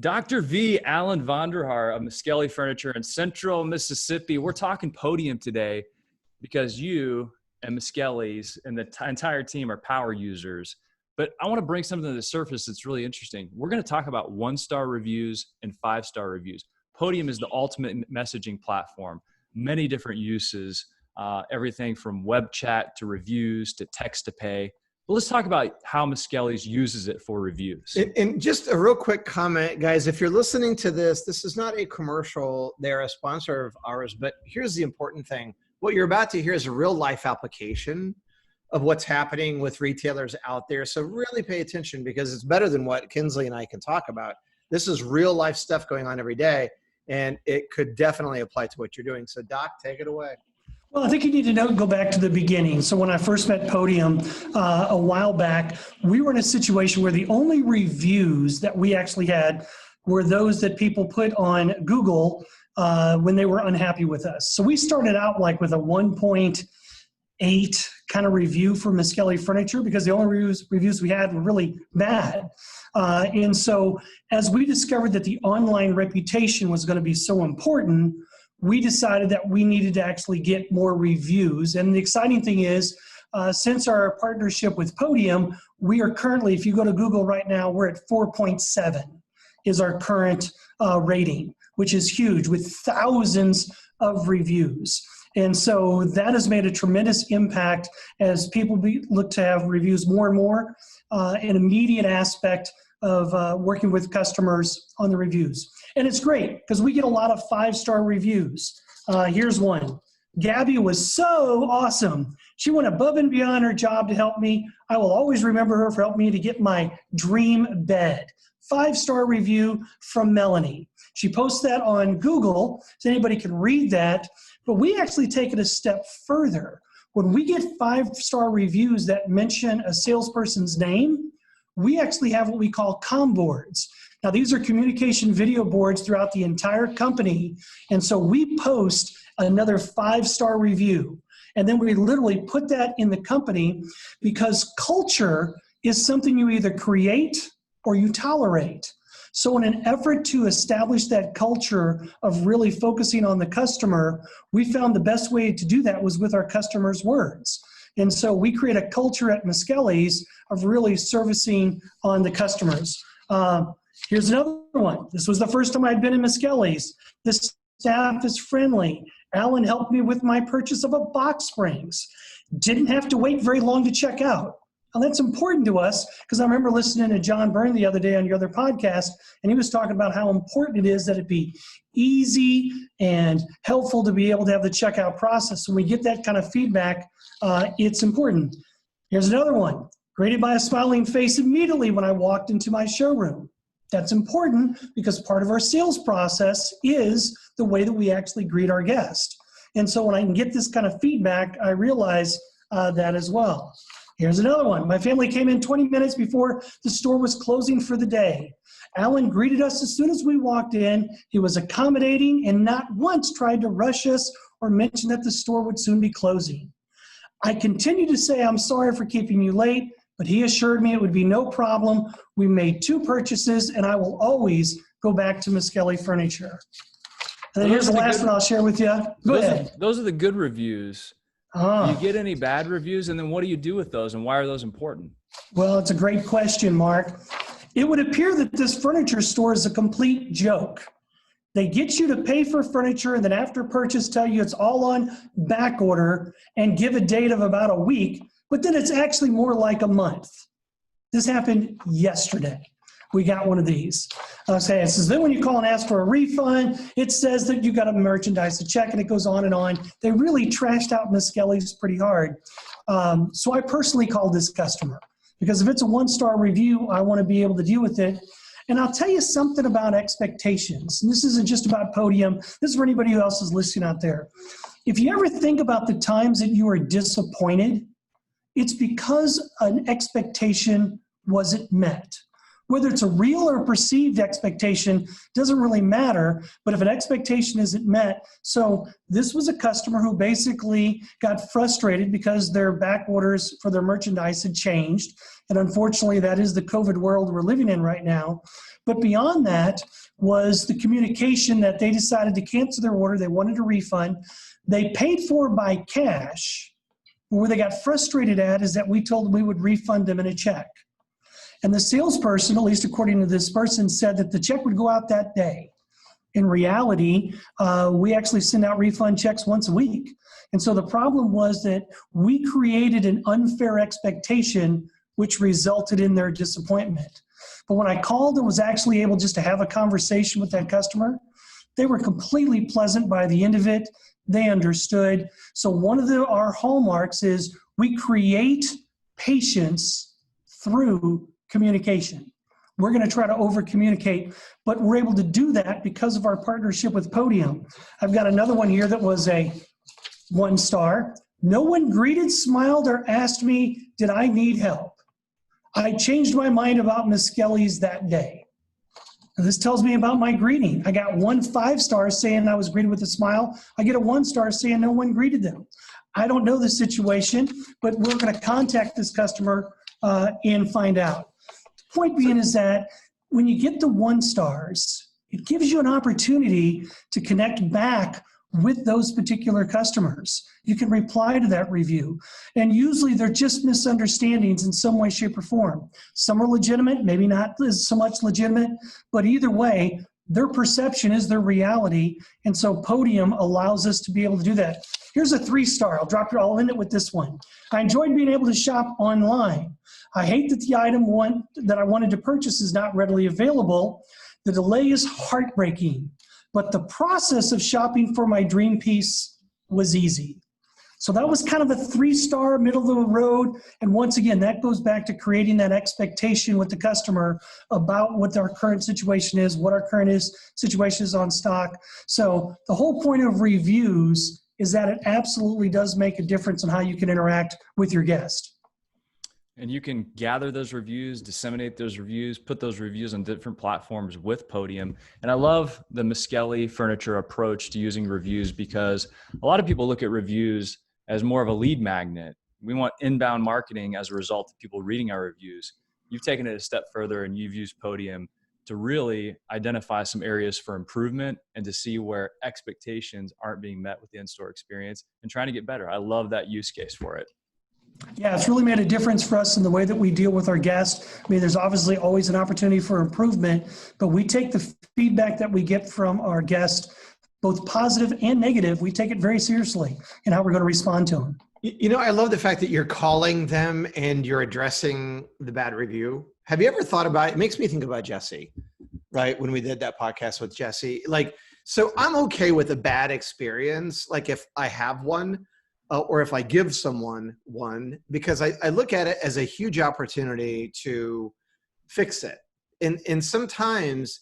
Dr. V. Alan Vonderhaar of Miskelly Furniture in Central Mississippi. We're talking Podium today because you and Miskelly's and the entire team are power users. But I want to bring something to the surface that's really interesting. We're going to talk about 1-star reviews and 5-star reviews. Podium is the ultimate messaging platform, many different uses, everything from web chat to reviews to text to pay. But let's talk about how Miskelly's uses it for reviews. And just a real quick comment, guys, if you're listening to this, this is not a commercial. They're a sponsor of ours, but here's the important thing. What you're about to hear is a real life application of what's happening with retailers out there. So really pay attention because it's better than what Kinsley and I can talk about. This is real life stuff going on every day, and it could definitely apply to what you're doing. So Doc, take it away. Well, I think you need to go back to the beginning. So when I first met Podium a while back, we were in a situation where the only reviews that we actually had were those that people put on Google when they were unhappy with us. So we started out like with a 1.8 kind of review for Miskelly Furniture because the only reviews we had were really bad. And so as we discovered that the online reputation was going to be so important, we decided that we needed to actually get more reviews. And the exciting thing is, since our partnership with Podium, we are currently, if you go to Google right now, we're at 4.7 is our current rating, which is huge with thousands of reviews. And so that has made a tremendous impact as people look to have reviews more and more, an immediate aspect of working with customers on the reviews. And it's great because we get a lot of 5-star reviews. Here's one. Gabby was so awesome. She went above and beyond her job to help me. I will always remember her for helping me to get my dream bed. 5-star review from Melanie. She posts that on Google so anybody can read that. But we actually take it a step further. When we get 5-star reviews that mention a salesperson's name, we actually have what we call comm boards. Now, these are communication video boards throughout the entire company. And so we post another 5-star review. And then we literally put that in the company because culture is something you either create or you tolerate. So in an effort to establish that culture of really focusing on the customer, we found the best way to do that was with our customers' words. And so we create a culture at Miskelly's of really servicing on the customers. Here's another one. This was the first time I'd been in Miskelly's. The staff is friendly. Alan helped me with my purchase of a box springs. Didn't have to wait very long to check out. Now that's important to us because I remember listening to John Byrne the other day on your other podcast, and he was talking about how important it is that it be easy and helpful to be able to have the checkout process. When we get that kind of feedback, it's important. Here's another one. Greeted by a smiling face immediately when I walked into my showroom. That's important because part of our sales process is the way that we actually greet our guest. And so when I can get this kind of feedback, I realize that as well. Here's another one. My family came in 20 minutes before the store was closing for the day. Alan greeted us as soon as we walked in. He was accommodating and not once tried to rush us or mention that the store would soon be closing. I continue to say I'm sorry for keeping you late, but he assured me it would be no problem. We made 2 purchases, and I will always go back to Miskelly Furniture. And then here's the last one I'll share with you. Go ahead. Those are the good reviews. Do you get any bad reviews? And then what do you do with those? And why are those important? Well, it's a great question, Mark. It would appear that this furniture store is a complete joke. They get you to pay for furniture and then after purchase tell you it's all on back order and give a date of about a week, but then it's actually more like a month. This happened yesterday. We got one of these. Okay, it says then when you call and ask for a refund, it says that you got to merchandise a check, and it goes on and on. They really trashed out Miskelly's pretty hard. So I personally called this customer because if it's a 1-star review, I want to be able to deal with it. And I'll tell you something about expectations. And this isn't just about Podium. This is for anybody who else is listening out there. If you ever think about the times that you are disappointed, it's because an expectation wasn't met. Whether it's a real or perceived expectation doesn't really matter, but if an expectation isn't met, so this was a customer who basically got frustrated because their back orders for their merchandise had changed, and unfortunately that is the COVID world we're living in right now. But beyond that was the communication that they decided to cancel their order. They wanted a refund. They paid for by cash. Where they got frustrated at is that we told them we would refund them in a check. And the salesperson, at least according to this person, said that the check would go out that day. In reality, we actually send out refund checks once a week. And so the problem was that we created an unfair expectation, which resulted in their disappointment. But when I called and was actually able just to have a conversation with that customer, they were completely pleasant by the end of it. They understood. So one of our hallmarks is we create patience through communication. We're going to try to over-communicate, but we're able to do that because of our partnership with Podium. I've got another one here that was a 1-star. No one greeted, smiled, or asked me, did I need help? I changed my mind about Miskelly's that day. And this tells me about my greeting. I got 1 5-star saying I was greeted with a smile. I get a 1-star saying no one greeted them. I don't know the situation, but we're going to contact this customer and find out. The point being is that when you get the 1-stars, it gives you an opportunity to connect back with those particular customers. You can reply to that review. And usually they're just misunderstandings in some way, shape, or form. Some are legitimate, maybe not so much legitimate, but either way, their perception is their reality. And so Podium allows us to be able to do that. Here's a 3-star. I'll end it with this one. I enjoyed being able to shop online. I hate that the item that I wanted to purchase is not readily available. The delay is heartbreaking, but the process of shopping for my dream piece was easy. So that was kind of a 3-star, middle of the road. And once again, that goes back to creating that expectation with the customer about what our current situation is, what our current situation is on stock. So the whole point of reviews is that it absolutely does make a difference in how you can interact with your guest. And you can gather those reviews, disseminate those reviews, put those reviews on different platforms with Podium. And I love the Miskelly Furniture approach to using reviews because a lot of people look at reviews as more of a lead magnet. We want inbound marketing as a result of people reading our reviews. You've taken it a step further and you've used Podium to really identify some areas for improvement and to see where expectations aren't being met with the in-store experience and trying to get better. I love that use case for it. Yeah, it's really made a difference for us in the way that we deal with our guests. I mean, there's obviously always an opportunity for improvement, but we take the feedback that we get from our guests, both positive and negative, we take it very seriously in how we're going to respond to them. You know, I love the fact that you're calling them and you're addressing the bad review. Have you ever thought about it? It makes me think about Jesse, right? When we did that podcast with Jesse, so I'm okay with a bad experience. Like if I have one, or if I give someone one, because I look at it as a huge opportunity to fix it. And sometimes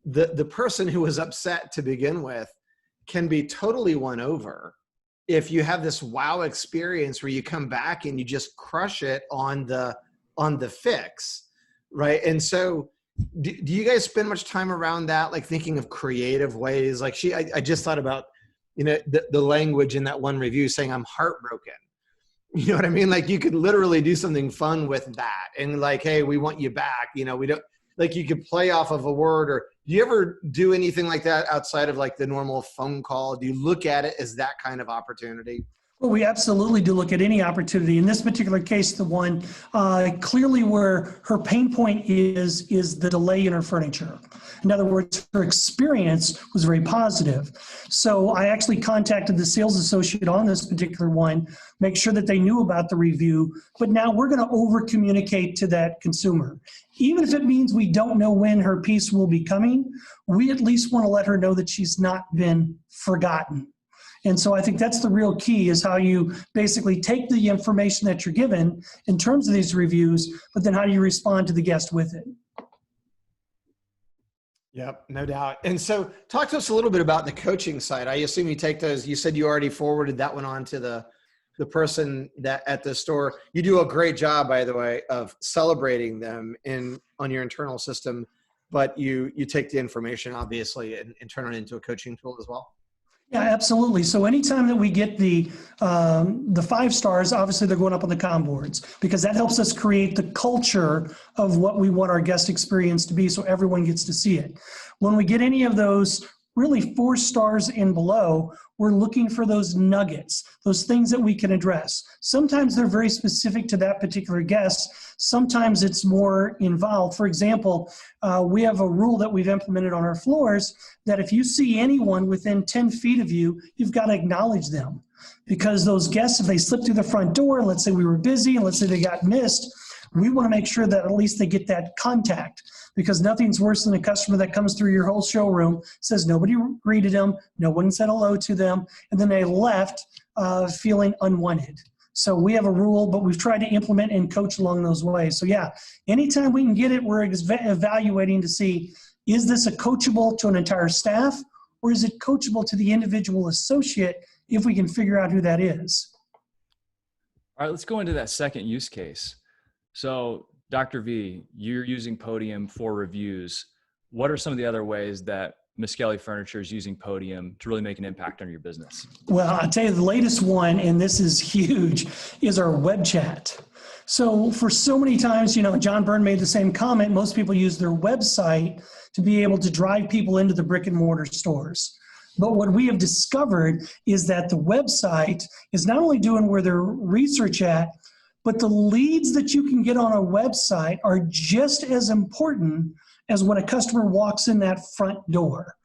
the person who was upset to begin with can be totally won over if you have this wow experience where you come back and you just crush it on the fix, right? And so do you guys spend much time around that, like thinking of creative ways? Like I just thought about, you know, the language in that one review saying I'm heartbroken. You know what I mean? Like you could literally do something fun with that and like, hey, we want you back. You know, we don't, like you could play off of a word. Or do you ever do anything like that outside of like the normal phone call? Do you look at it as that kind of opportunity? Well, we absolutely do look at any opportunity. In this particular case, the one clearly where her pain point is the delay in her furniture. In other words, her experience was very positive. So I actually contacted the sales associate on this particular one, make sure that they knew about the review, but now we're going to over-communicate to that consumer. Even if it means we don't know when her piece will be coming, we at least want to let her know that she's not been forgotten. And so I think that's the real key, is how you basically take the information that you're given in terms of these reviews, but then how do you respond to the guest with it? Yep, no doubt. And so talk to us a little bit about the coaching side. I assume you take those, you said you already forwarded that one on to the person that at the store. You do a great job, by the way, of celebrating them on your internal system, but you take the information obviously and turn it into a coaching tool as well. Yeah, absolutely. So anytime that we get the 5 stars, obviously they're going up on the comm boards because that helps us create the culture of what we want our guest experience to be so everyone gets to see it. When we get any of those really 4 stars and below, we're looking for those nuggets, those things that we can address. Sometimes they're very specific to that particular guest. Sometimes it's more involved. For example, we have a rule that we've implemented on our floors that if you see anyone within 10 feet of you, you've got to acknowledge them. Because those guests, if they slip through the front door, let's say we were busy, and let's say they got missed, we want to make sure that at least they get that contact. Because nothing's worse than a customer that comes through your whole showroom, says nobody greeted them, no one said hello to them, and then they left feeling unwanted. So we have a rule, but we've tried to implement and coach along those ways. So yeah, anytime we can get it, we're evaluating to see, is this a coachable to an entire staff, or is it coachable to the individual associate if we can figure out who that is? All right, let's go into that second use case. So Dr. V, you're using Podium for reviews. What are some of the other ways that Miskelly Furniture is using Podium to really make an impact on your business? Well, I'll tell you the latest one, and this is huge, is our web chat. So for so many times, John Byrne made the same comment, most people use their website to be able to drive people into the brick and mortar stores. But what we have discovered is that the website is not only doing where their research at, but the leads that you can get on a website are just as important as when a customer walks in that front door.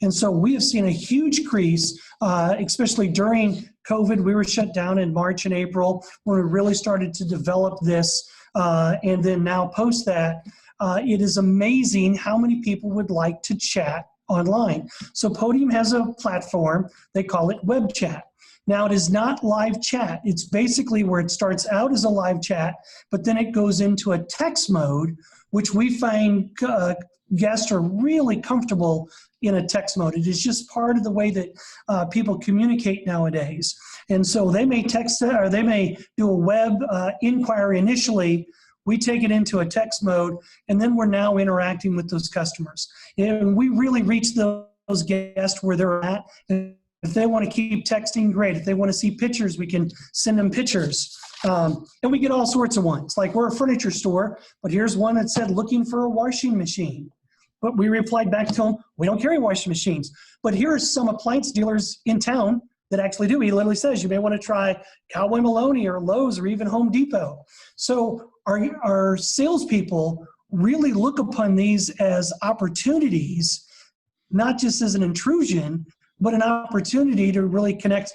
And so we have seen a huge increase, especially during COVID. We were shut down in March and April when we really started to develop this. And then now post that, it is amazing how many people would like to chat online. So Podium has a platform, they call it web chat. Now, it is not live chat. It's basically where it starts out as a live chat, but then it goes into a text mode, which we find guests are really comfortable in a text mode. It is just part of the way that people communicate nowadays. And so they may text or they may do a web inquiry initially. We take it into a text mode, and then we're now interacting with those customers. And we really reach those guests where they're at. If they want to keep texting, great. If they want to see pictures, we can send them pictures. And we get all sorts of ones. Like, we're a furniture store, but here's one that said, looking for a washing machine. But we replied back to them, we don't carry washing machines. But here are some appliance dealers in town that actually do. He literally says, you may want to try Cowboy Maloney or Lowe's or even Home Depot. So our salespeople really look upon these as opportunities, not just as an intrusion, but an opportunity to really connect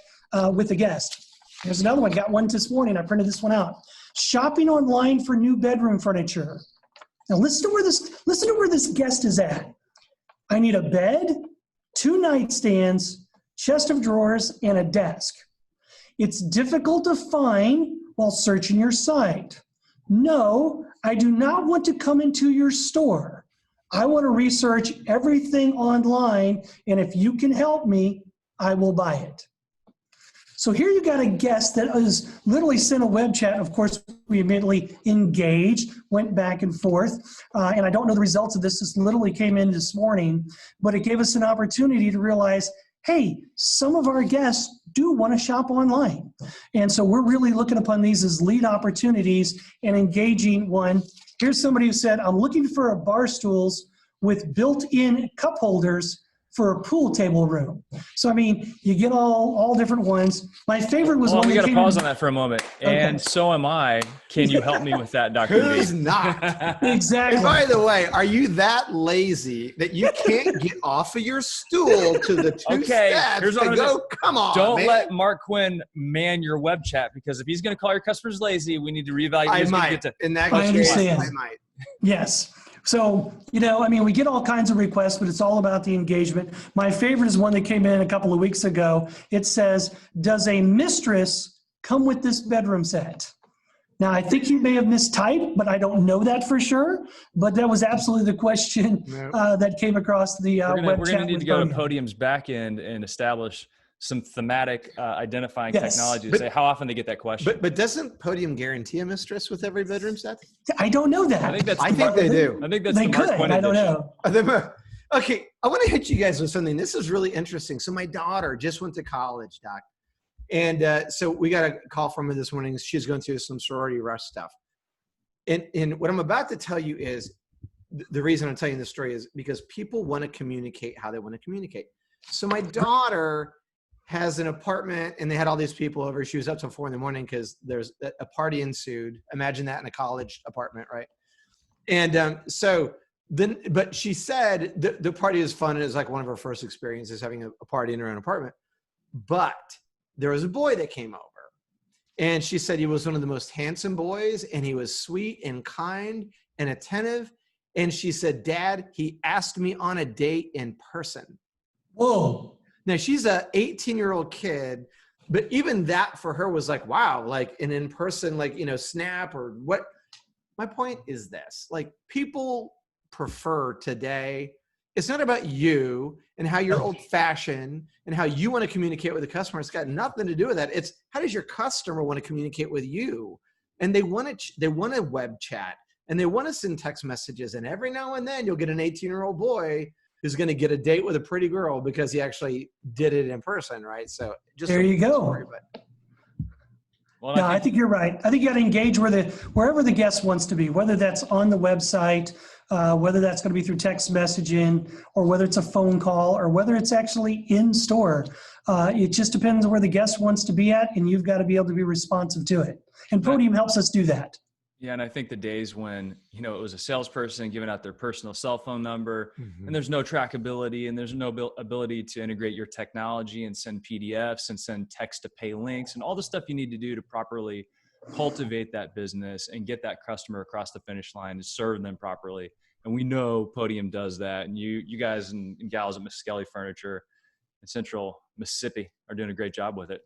with the guest. Here's another one. Got one this morning. I printed this one out. Shopping online for new bedroom furniture. Now listen to where this guest is at. I need a bed, 2 nightstands, chest of drawers, and a desk. It's difficult to find while searching your site. No, I do not want to come into your store. I want to research everything online, and if you can help me, I will buy it. So here you got a guest that is literally sent a web chat. Of course, we immediately engaged, went back and forth, and I don't know the results of this. This literally came in this morning, but it gave us an opportunity to realize, hey, some of our guests do want to shop online. And so we're really looking upon these as lead opportunities and engaging one. Here's somebody who said, I'm looking for a bar stools with built-in cup holders for a pool table room. So, I mean, you get all different ones. My favorite was one. We got to pause on that for a moment. Okay. And so am I. Can you help me with that, Dr. V? Who's not? Exactly. And by the way, are you that lazy that you can't get off of your stool to the 2 steps to go? Come on, Don't let Mark Quinn man your web chat, because if he's going to call your customers lazy, we need to reevaluate. I might. In that case, I might. Yes. So, I mean, we get all kinds of requests, but it's all about the engagement. My favorite is one that came in a couple of weeks ago. It says, does a mistress come with this bedroom set? Now, I think you may have mistyped, but I don't know that for sure. But that was absolutely the question that came across the web chat. We're going to need to go to Podium's back end and establish some thematic identifying technology to say how often they get that question. But doesn't Podium guarantee a mistress with every bedroom set? I don't know that. I think they do. I think that's they could. I don't know. Okay, I want to hit you guys with something. This is really interesting. So my daughter just went to college, Doc. And so we got a call from her this morning. She's going through some sorority rush stuff. And what I'm about to tell you is, the reason I'm telling you this story is because people want to communicate how they want to communicate. So my daughter has an apartment, and they had all these people over. She was up till 4 a.m. because there's a party ensued. Imagine that in a college apartment, right? And so then, but she said the party is fun. It was like one of her first experiences having a party in her own apartment. But there was a boy that came over, and she said he was one of the most handsome boys, and he was sweet and kind and attentive. And she said, Dad, he asked me on a date in person. Whoa. Now she's a 18-year-old kid, but even that for her was like, wow, like an in-person, like, you know, snap or what. My point is this, like, people prefer today. It's not about you and how you're old fashioned and how you want to communicate with the customer. It's got nothing to do with that. It's how does your customer want to communicate with you? And they want a web chat, and they want to send text messages. And every now and then you'll get an 18-year-old boy who's going to get a date with a pretty girl because he actually did it in person. Right. So just there you go. Story, but. Well, No, I think you're right. I think you got to engage wherever the guest wants to be, whether that's on the website, whether that's going to be through text messaging, or whether it's a phone call, or whether it's actually in store. It just depends on where the guest wants to be at, and you've got to be able to be responsive to it. And Podium helps us do that. Yeah, and I think the days when, you know, it was a salesperson giving out their personal cell phone number, and there's no trackability, and there's no ability to integrate your technology and send PDFs and send text to pay links and all the stuff you need to do to properly cultivate that business and get that customer across the finish line and serve them properly. And we know Podium does that. And you guys and gals at Miskelly Furniture in Central Mississippi are doing a great job with it.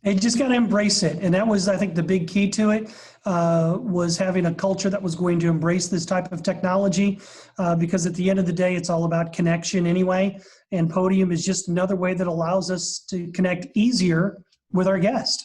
They just got to embrace it. And that was, I think, the big key to it, was having a culture that was going to embrace this type of technology, because at the end of the day, it's all about connection anyway. And Podium is just another way that allows us to connect easier with our guest.